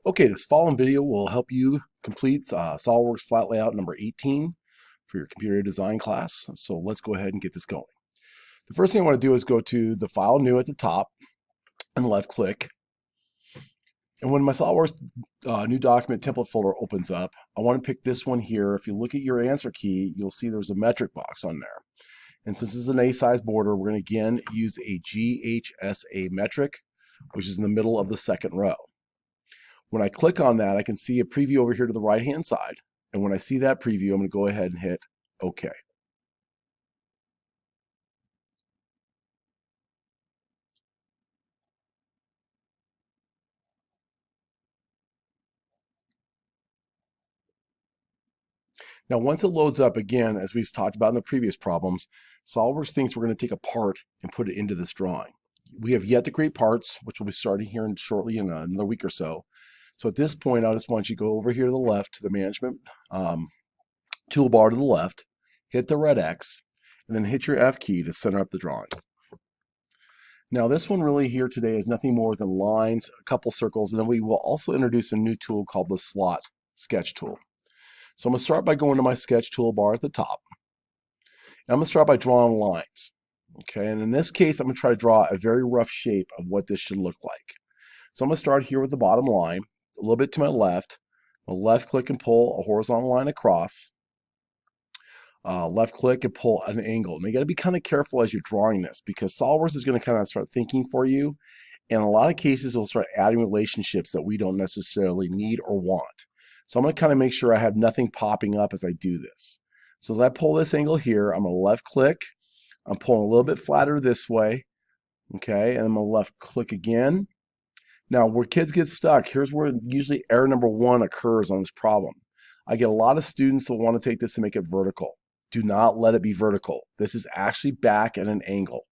Okay, this following video will help you complete SOLIDWORKS flat layout number 18 for your computer design class. So let's go ahead and get this going. The first thing I want to do is go to the File New at the top and left click. And when my SOLIDWORKS new document template folder opens up, I want to pick this one here. If you look at your answer key, you'll see there's a metric box on there. And since this is an A-size border, we're going to again use a GHSA metric, which is in the middle of the second row. When I click on that, I can see a preview over here to the right-hand side. And when I see that preview, I'm going to go ahead and hit OK. Now, once it loads up, again, as we've talked about in the previous problems, SOLIDWORKS thinks we're going to take a part and put it into this drawing. We have yet to create parts, which will be starting here shortly in another week or so. So at this point, I just want you to go over here to the left to the management toolbar to the left, hit the red X, and then hit your F key to center up the drawing. Now this one really here today is nothing more than lines, a couple circles, and then we will also introduce a new tool called the slot sketch tool. So I'm going to start by going to my sketch toolbar at the top. And I'm going to start by drawing lines. Okay, and in this case, I'm going to try to draw a very rough shape of what this should look like. So I'm going to start here with the bottom line, a little bit to my left. I'll left click and pull a horizontal line across. Left click and pull an angle. And you got to be kind of careful as you're drawing this because SOLIDWORKS is going to kind of start thinking for you. And in a lot of cases, it'll start adding relationships that we don't necessarily need or want. So I'm going to kind of make sure I have nothing popping up as I do this. So as I pull this angle here, I'm going to left click. I'm pulling a little bit flatter this way. Okay, and I'm going to left click again. Now, where kids get stuck, here's where usually error number 1 occurs on this problem. I get a lot of students that want to take this and make it vertical. Do not let it be vertical. This is actually back at an angle.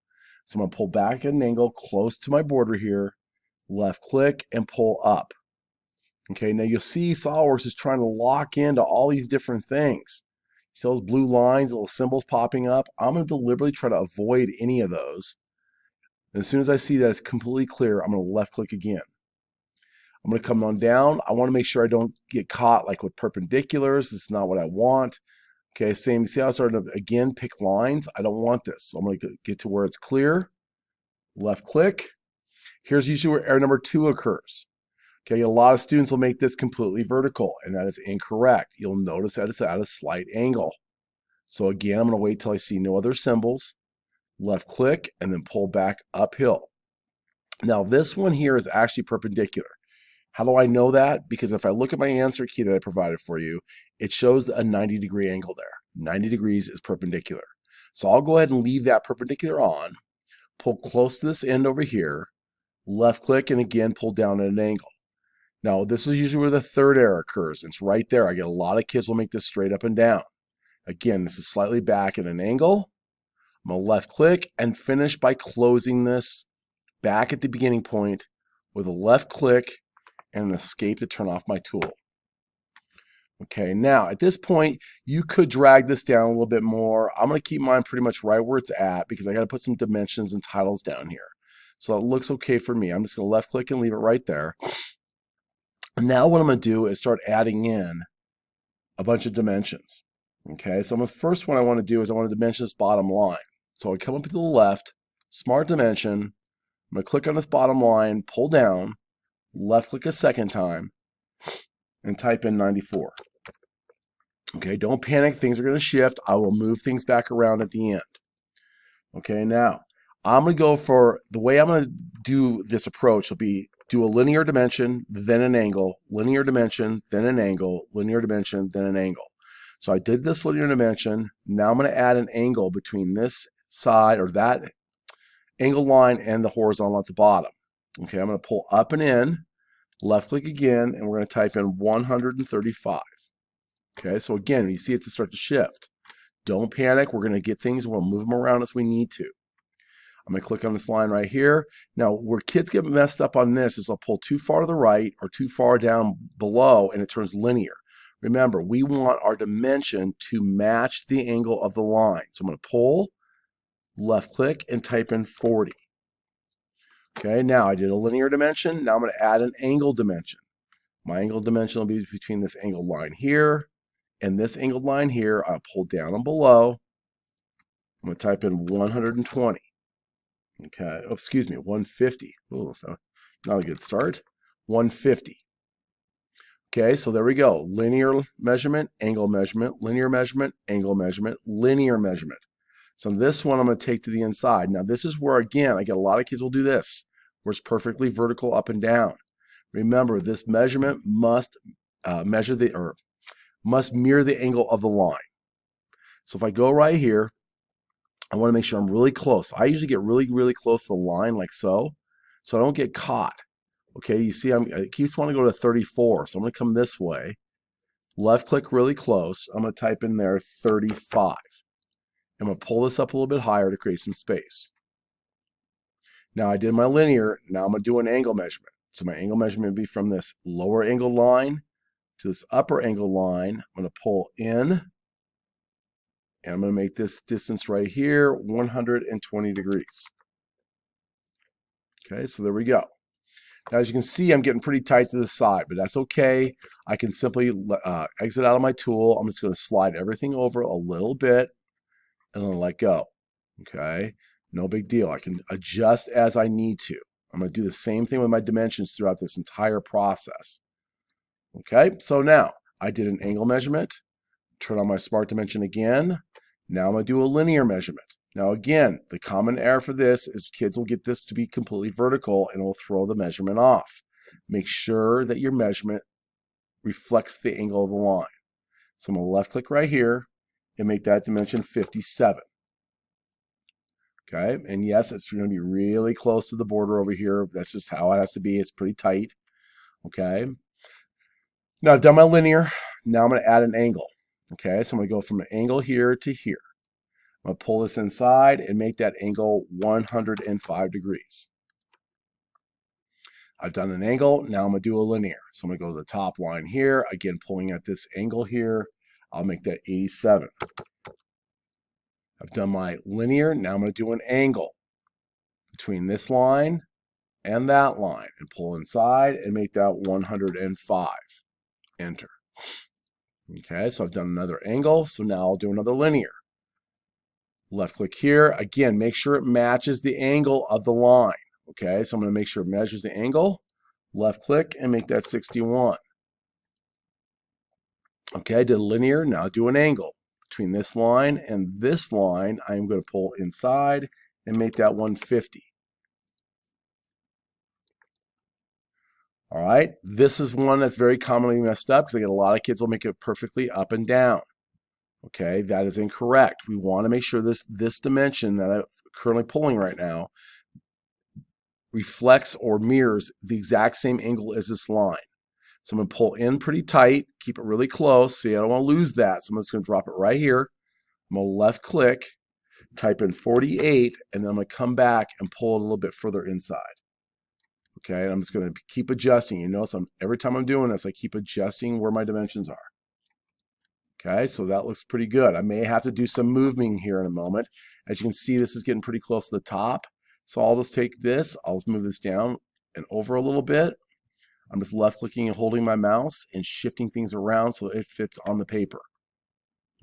So I'm going to pull back at an angle close to my border here, left click, and pull up. Okay, now you'll see SOLIDWORKS is trying to lock into all these different things. See those blue lines, little symbols popping up? I'm going to deliberately try to avoid any of those. And as soon as I see that it's completely clear, I'm going to left click again. I'm going to come on down. I want to make sure I don't get caught like with perpendiculars. This is not what I want. Okay, same. See how I started to, again, pick lines? I don't want this. So I'm going to get to where it's clear. Left click. Here's usually where error number 2 occurs. Okay, a lot of students will make this completely vertical, and that is incorrect. You'll notice that it's at a slight angle. So again, I'm going to wait till I see no other symbols. Left click, and then pull back uphill. Now, this one here is actually perpendicular. How do I know that? Because if I look at my answer key that I provided for you, it shows a 90-degree angle there. 90 degrees is perpendicular. So I'll go ahead and leave that perpendicular on, pull close to this end over here, left click, and again, pull down at an angle. Now, this is usually where the third error occurs. It's right there. I get a lot of kids will make this straight up and down. Again, this is slightly back at an angle. I'm going to left click and finish by closing this back at the beginning point with a left click and an escape to turn off my tool. Okay, now at this point, you could drag this down a little bit more. I'm going to keep mine pretty much right where it's at because I got to put some dimensions and titles down here. So it looks okay for me. I'm just going to left click and leave it right there. Now what I'm going to do is start adding in a bunch of dimensions. Okay, so the first one I want to do is I want to dimension this bottom line. So I come up to the left, smart dimension. I'm going to click on this bottom line, pull down, left click a second time, and type in 94. Okay, don't panic. Things are going to shift. I will move things back around at the end. Okay, now I'm going to go for the way I'm going to do this approach will be do a linear dimension, then an angle, linear dimension, then an angle, linear dimension, then an angle. So I did this linear dimension. Now I'm going to add an angle between this side or that angle line and the horizontal at the bottom. Okay, I'm going to pull up and in, left click again, and we're going to type in 135. Okay, so again, you see it's to start to shift. Don't panic. We're going to get things, we'll move them around as we need to. I'm going to click on this line right here. Now, where kids get messed up on this is I'll pull too far to the right or too far down below, and it turns linear. Remember, we want our dimension to match the angle of the line. So I'm going to pull, left click, and type in 40. Okay, now I did a linear dimension. Now I'm going to add an angle dimension. My angle dimension will be between this angled line here and this angled line here. I'll pull down and below. I'm going to type in 120. Okay, oh, excuse me, 150. Oh, not a good start. 150. Okay, so there we go. Linear measurement, angle measurement, linear measurement, angle measurement, linear measurement. So this one I'm going to take to the inside. Now this is where, again, I get a lot of kids will do this, where it's perfectly vertical up and down. Remember, this measurement must must mirror the angle of the line. So if I go right here, I want to make sure I'm really close. I usually get really, really close to the line like so I don't get caught. Okay, you see, I keep wanting to go to 34, so I'm going to come this way. Left click really close. I'm going to type in there 35. I'm going to pull this up a little bit higher to create some space. Now I did my linear. Now I'm going to do an angle measurement. So my angle measurement would be from this lower angle line to this upper angle line. I'm going to pull in, and I'm going to make this distance right here 120 degrees. Okay, so there we go. Now, as you can see, I'm getting pretty tight to the side, but that's okay. I can simply exit out of my tool. I'm just going to slide everything over a little bit and then let go. Okay, no big deal. I can adjust as I need to. I'm going to do the same thing with my dimensions throughout this entire process. Okay, so now I did an angle measurement. Turn on my smart dimension again. Now I'm going to do a linear measurement. Now again, the common error for this is kids will get this to be completely vertical and it will throw the measurement off. Make sure that your measurement reflects the angle of the line. So I'm going to left click right here and make that dimension 57. Okay, and yes, it's going to be really close to the border over here. That's just how it has to be. It's pretty tight. Okay, now I've done my linear. Now I'm going to add an angle. Okay, so I'm going to go from an angle here to here. I'm going to pull this inside and make that angle 105 degrees. I've done an angle. Now I'm going to do a linear. So I'm going to go to the top line here. Again, pulling at this angle here. I'll make that 87. I've done my linear. Now I'm going to do an angle between this line and that line and pull inside and make that 105. Enter. Okay, so I've done another angle. So now I'll do another linear. Left click here. Again, make sure it matches the angle of the line. Okay, so I'm going to make sure it measures the angle. Left click and make that 61. Okay, I did a linear. Now do an angle. Between this line and this line, I'm going to pull inside and make that 150. All right, this is one that's very commonly messed up because I get a lot of kids will make it perfectly up and down. Okay, that is incorrect. We want to make sure this dimension that I'm currently pulling right now reflects or mirrors the exact same angle as this line. So I'm going to pull in pretty tight, keep it really close. See, I don't want to lose that. So I'm just going to drop it right here. I'm going to left click, type in 48, and then I'm going to come back and pull it a little bit further inside. Okay, and I'm just going to keep adjusting. You notice every time I'm doing this, I keep adjusting where my dimensions are. Okay, so that looks pretty good. I may have to do some moving here in a moment. As you can see, this is getting pretty close to the top. So I'll just take this, I'll just move this down and over a little bit. I'm just left clicking and holding my mouse and shifting things around so it fits on the paper.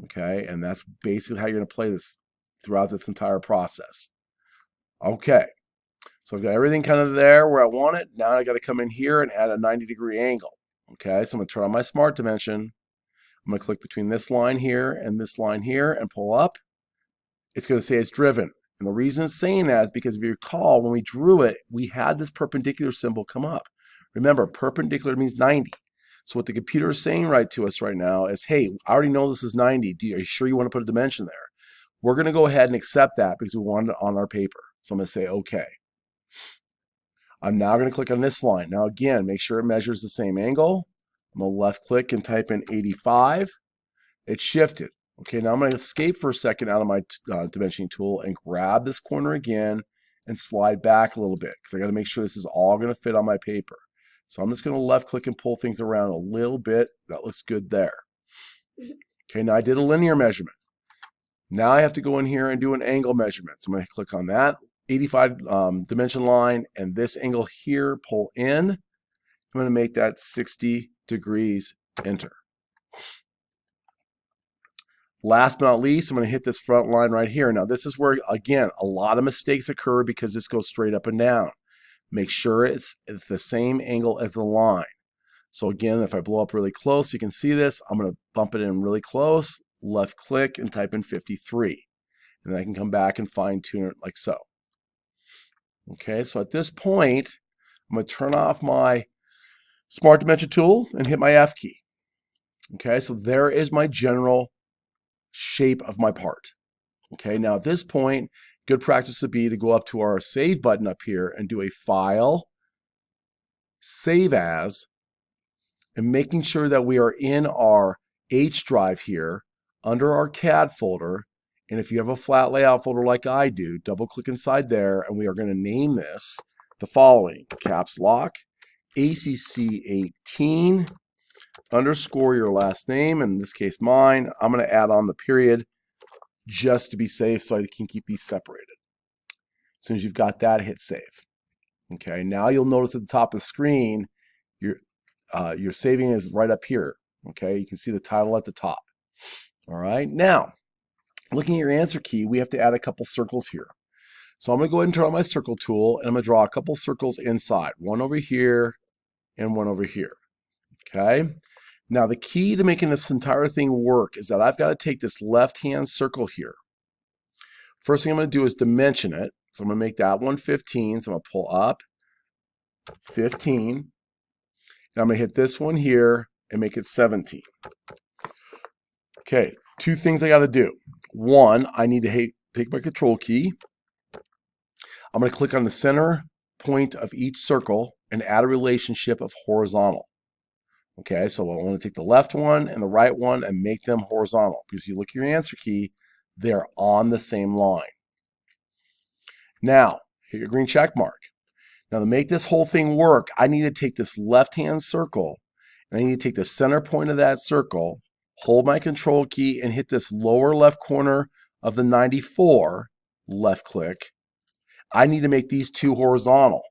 Okay, and that's basically how you're going to play this throughout this entire process. Okay, so I've got everything kind of there where I want it. Now I got to come in here and add a 90-degree angle. Okay, so I'm going to turn on my smart dimension. I'm going to click between this line here and pull up. It's going to say it's driven. And the reason it's saying that is because if you recall, when we drew it, we had this perpendicular symbol come up. Remember, perpendicular means 90. So what the computer is saying right to us right now is, hey, I already know this is 90. Are you sure you want to put a dimension there? We're going to go ahead and accept that because we want it on our paper. So I'm going to say, okay. I'm now going to click on this line. Now, again, make sure it measures the same angle. I'm going to left click and type in 85. It shifted. Okay, now I'm going to escape for a second out of my dimensioning tool and grab this corner again and slide back a little bit because I got to make sure this is all going to fit on my paper. So I'm just going to left click and pull things around a little bit. That looks good there. Okay, now I did a linear measurement. Now I have to go in here and do an angle measurement. So I'm going to click on that 85 dimension line and this angle here, pull in. I'm going to make that 60 degrees, enter. Last but not least, I'm going to hit this front line right here. Now, this is where, again, a lot of mistakes occur because this goes straight up and down. Make sure it's the same angle as the line. So again, if I blow up really close, you can see this. I'm going to bump it in really close, left click, and type in 53. And then I can come back and fine tune it like so. Okay, so at this point, I'm going to turn off my Smart Dimension tool and hit my F key. Okay, so there is my general shape of my part. Okay, now at this point, good practice would be to go up to our Save button up here and do a File, Save As, and making sure that we are in our H drive here under our CAD folder. And if you have a flat layout folder like I do, double click inside there, and we are going to name this the following: caps lock ACC 18 underscore your last name, in this case mine. I'm going to add on the period just to be safe so I can keep these separated. As soon as you've got that, hit save. Okay, now you'll notice at the top of the screen, your saving is right up here. Okay, you can see the title at the top. All right, now looking at your answer key, we have to add a couple circles here. So I'm going to go ahead and turn on my circle tool, and I'm going to draw a couple circles inside, one over here and one over here. Okay, now the key to making this entire thing work is that I've got to take this left-hand circle here. First thing I'm going to do is dimension it. So I'm going to make that one 15. So I'm going to pull up 15. And I'm going to hit this one here and make it 17. Okay, two things I got to do. One, I need to take my control key. I'm going to click on the center point of each circle and add a relationship of horizontal. Okay, so I want to take the left one and the right one and make them horizontal, because you look at your answer key, they're on the same line. Now, hit your green check mark. Now, to make this whole thing work, I need to take this left-hand circle, and I need to take the center point of that circle, hold my control key, and hit this lower left corner of the 94, left click. I need to make these two horizontal.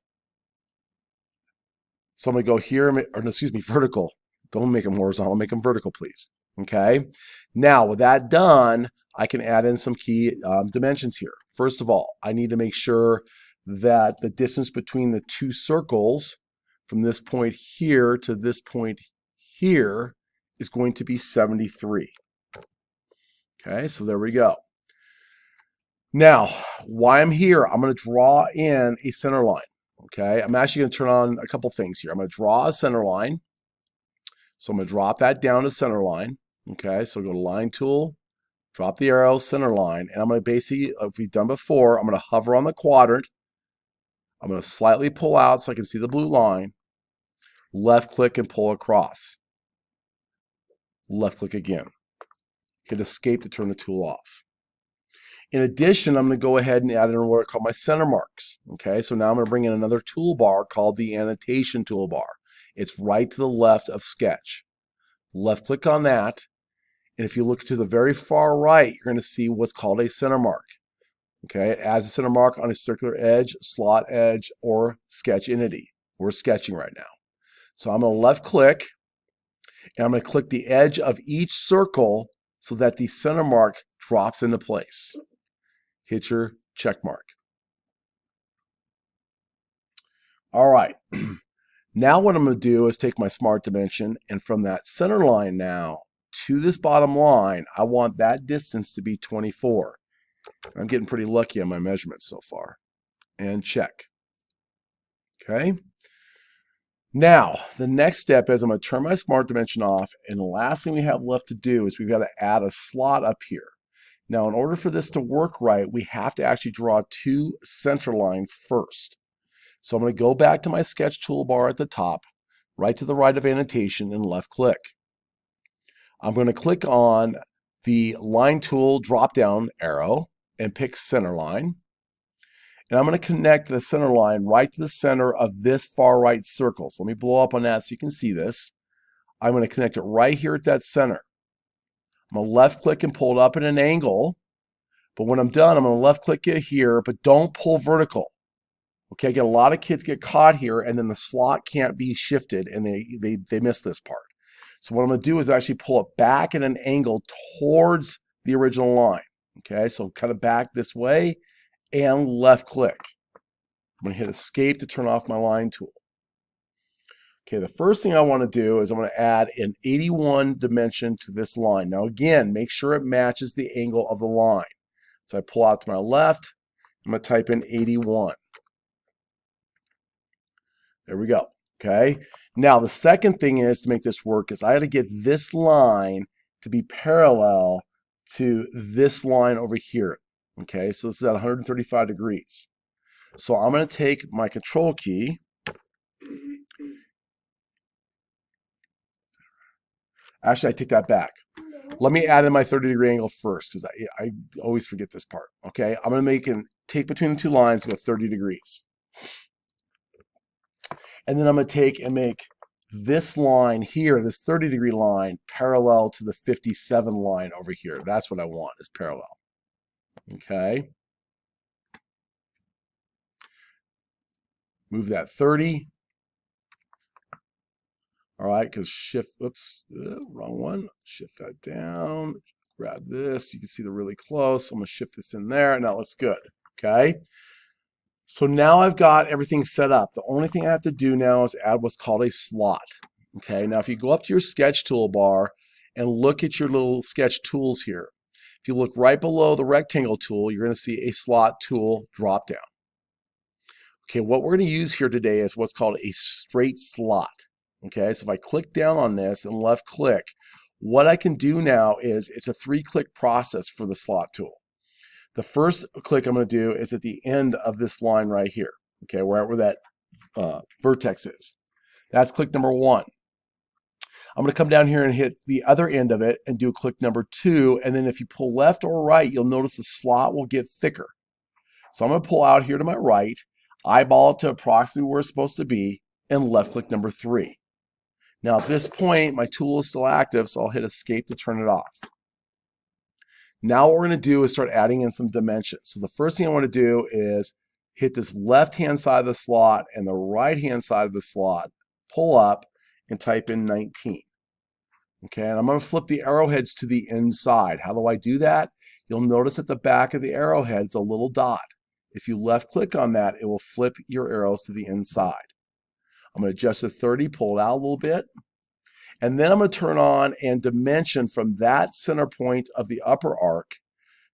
So I'm going to go here, or excuse me, vertical. Don't make them horizontal, make them vertical, please. Okay. Now, with that done, I can add in some key dimensions here. First of all, I need to make sure that the distance between the two circles from this point here to this point here is going to be 73. Okay, so there we go. Now, while I'm here, I'm going to draw in a center line. Okay, I'm actually going to turn on a couple things here. I'm going to draw a center line. So I'm going to drop that down to center line. Okay, so go to line tool, drop the arrow, center line, and I'm going to basically, if we've done before, I'm going to hover on the quadrant. I'm going to slightly pull out so I can see the blue line. Left click and pull across. Left click again. Hit escape to turn the tool off. In addition, I'm going to go ahead and add in what I call my center marks. Okay, so now I'm going to bring in another toolbar called the annotation toolbar. It's right to the left of sketch. Left click on that, and if you look to the very far right, you're going to see what's called a center mark. Okay, it adds a center mark on a circular edge, slot edge, or sketch entity. We're sketching right now. So I'm going to left click, and I'm going to click the edge of each circle so that the center mark drops into place. Hit your check mark. All right. Now what I'm going to do is take my smart dimension, and from that center line now to this bottom line, I want that distance to be 24. I'm getting pretty lucky on my measurements so far. And check. Okay. Now, the next step is I'm going to turn my smart dimension off, and the last thing we have left to do is we've got to add a slot up here. Now, in order for this to work right, we have to actually draw two center lines first. So I'm going to go back to my sketch toolbar at the top, right to the right of annotation, and left click. I'm going to click on the line tool drop-down arrow and pick center line. And I'm going to connect the center line right to the center of this far right circle. So let me blow up on that so you can see this. I'm going to connect it right here at that center. I'm going to left click and pull it up at an angle. But when I'm done, I'm going to left click it here, but don't pull vertical. Okay, I get a lot of kids get caught here, and then the slot can't be shifted, and they miss this part. So what I'm going to do is actually pull it back at an angle towards the original line. Okay, so kind of back this way and left click. I'm going to hit escape to turn off my line tool. Okay, the first thing I want to do is I'm going to add an 81 dimension to this line. Now again, make sure it matches the angle of the line. So I pull out to my left, I'm going to type in 81. There we go. Okay. Now the second thing is to make this work is I had to get this line to be parallel to this line over here. Okay, so this is at 135 degrees. So I'm going to take my control key. Actually, I take that back. Let me add in my 30-degree angle first because I always forget this part. Okay, I'm going to take between the two lines and go 30 degrees. And then I'm going to take and make this line here, this 30-degree line, parallel to the 57 line over here. That's what I want, is parallel. Okay. Move that 30. All right, because shift, oops, wrong one. Shift that down, grab this. You can see they're really close. I'm going to shift this in there, and that looks good. Okay. So now I've got everything set up. The only thing I have to do now is add what's called a slot. Okay, now if you go up to your sketch toolbar and look at your little sketch tools here, if you look right below the rectangle tool, you're going to see a slot tool drop down. Okay, what we're going to use here today is what's called a straight slot. Okay, so if I click down on this and left click, what I can do now is it's a 3-click process for the slot tool. The first click I'm going to do is at the end of this line right here, okay, where that vertex is. That's click number 1. I'm going to come down here and hit the other end of it and do click number 2, and then if you pull left or right, you'll notice the slot will get thicker. So I'm going to pull out here to my right, eyeball it to approximately where it's supposed to be, and left click number 3. Now at this point, my tool is still active, so I'll hit escape to turn it off. Now what we're going to do is start adding in some dimensions. So the first thing I want to do is hit this left-hand side of the slot and the right-hand side of the slot, pull up, and type in 19. Okay, and I'm going to flip the arrowheads to the inside. How do I do that? You'll notice at the back of the arrowhead is a little dot. If you left-click on that, it will flip your arrows to the inside. I'm going to adjust the 30, pull it out a little bit. And then I'm going to turn on and dimension from that center point of the upper arc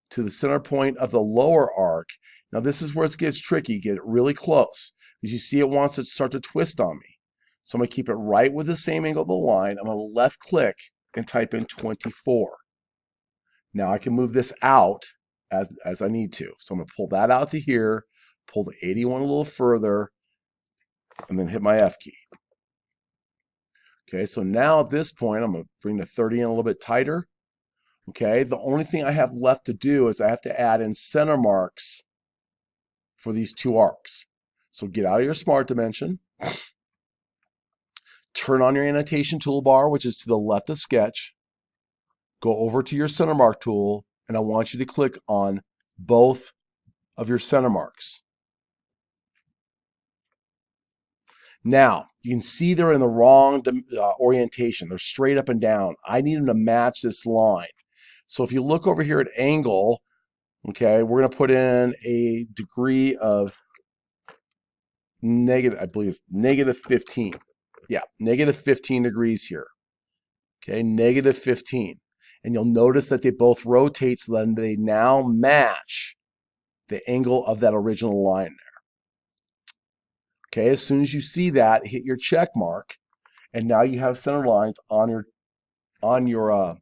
to the center point of the lower arc. Now this is where it gets tricky. Get it really close because you see it wants to start to twist on me. So I'm going to keep it right with the same angle of the line. I'm going to left click and type in 24. Now I can move this out as I need to. So I'm going to pull that out to here, pull the 81 a little further, and then hit my F key. Okay, so now at this point, I'm going to bring the 30 in a little bit tighter. Okay, the only thing I have left to do is I have to add in center marks for these two arcs. So get out of your smart dimension, turn on your annotation toolbar, which is to the left of sketch, go over to your center mark tool, and I want you to click on both of your center marks. Now, you can see they're in the wrong orientation. They're straight up and down. I need them to match this line. So if you look over here at angle, okay, we're going to put in a degree of negative, I believe it's negative 15. Yeah, negative 15 degrees here. Okay, negative 15. And you'll notice that they both rotate, so then they now match the angle of that original line there. Okay, as soon as you see that, hit your check mark, and now you have center lines on your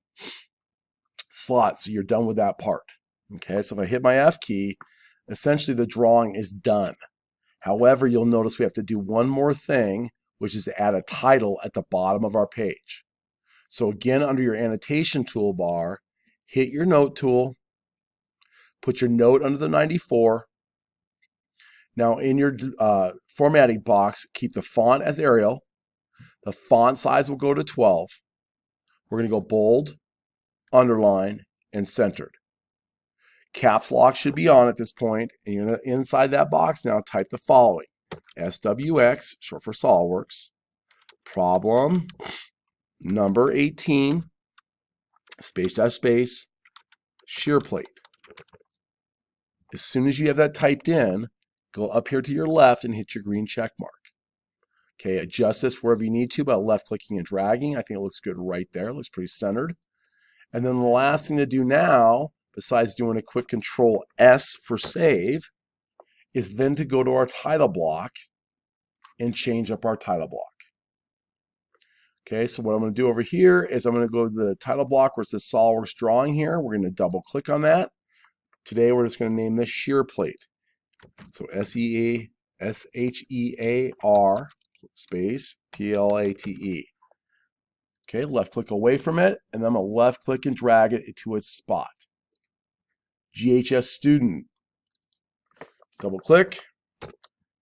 slot, so you're done with that part. Okay, so if I hit my F key, essentially the drawing is done. However, you'll notice we have to do one more thing, which is to add a title at the bottom of our page. So again, under your annotation toolbar, hit your note tool, put your note under the 94. Now in your formatting box, keep the font as Arial. The font size will go to 12. We're going to go bold, underline, and centered. Caps lock should be on at this point, and you're going to, inside that box now, type the following. SWX, short for SOLIDWORKS, problem number 18, space dash space, shear plate. As soon as you have that typed in, go up here to your left and hit your green check mark. Okay, adjust this wherever you need to by left-clicking and dragging. I think it looks good right there. It looks pretty centered. And then the last thing to do now, besides doing a quick Control S for save, is then to go to our title block and change up our title block. Okay, so what I'm going to do over here is I'm going to go to the title block where it says SOLIDWORKS drawing here. We're going to double click on that. Today we're just going to name this shear plate. So SHEAR space PLATE. Okay, left click away from it, and then I'm going to left click and drag it into its spot. GHS student. Double click.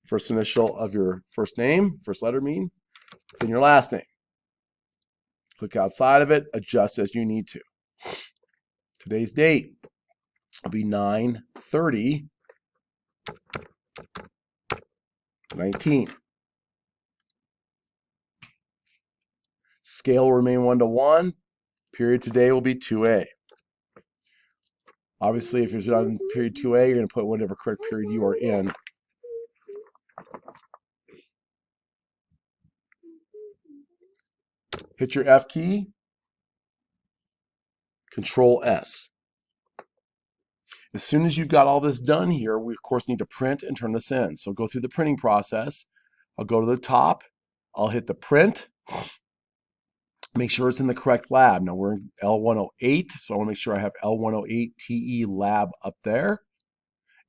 First initial of your first name, first letter mean, then your last name. Click outside of it, adjust as you need to. Today's date will be 9/30/19. Scale will remain 1:1. Period today will be 2A. Obviously, if you're not in period 2A, you're going to put whatever correct period you are in. Hit your F key, Control S. As soon as you've got all this done here, we of course need to print and turn this in. So go through the printing process. I'll go to the top. I'll hit the print. Make sure it's in the correct lab. Now we're in L108, so I want to make sure I have L108 TE lab up there.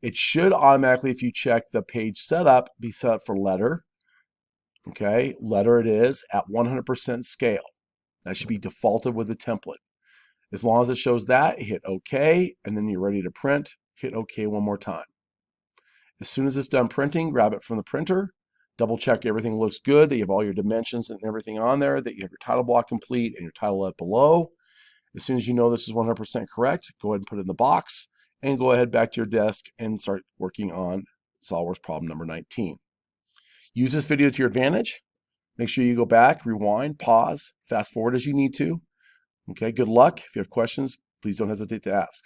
It should automatically, if you check the page setup, be set up for letter. Okay, letter it is at 100% scale. That should be defaulted with the template. As long as it shows that, hit OK, and then you're ready to print. Hit OK one more time. As soon as it's done printing, grab it from the printer. Double check everything looks good, that you have all your dimensions and everything on there, that you have your title block complete and your title up below. As soon as you know this is 100% correct, go ahead and put it in the box and go ahead back to your desk and start working on SOLIDWORKS problem number 19. Use this video to your advantage. Make sure you go back, rewind, pause, fast forward as you need to. Okay, good luck. If you have questions, please don't hesitate to ask.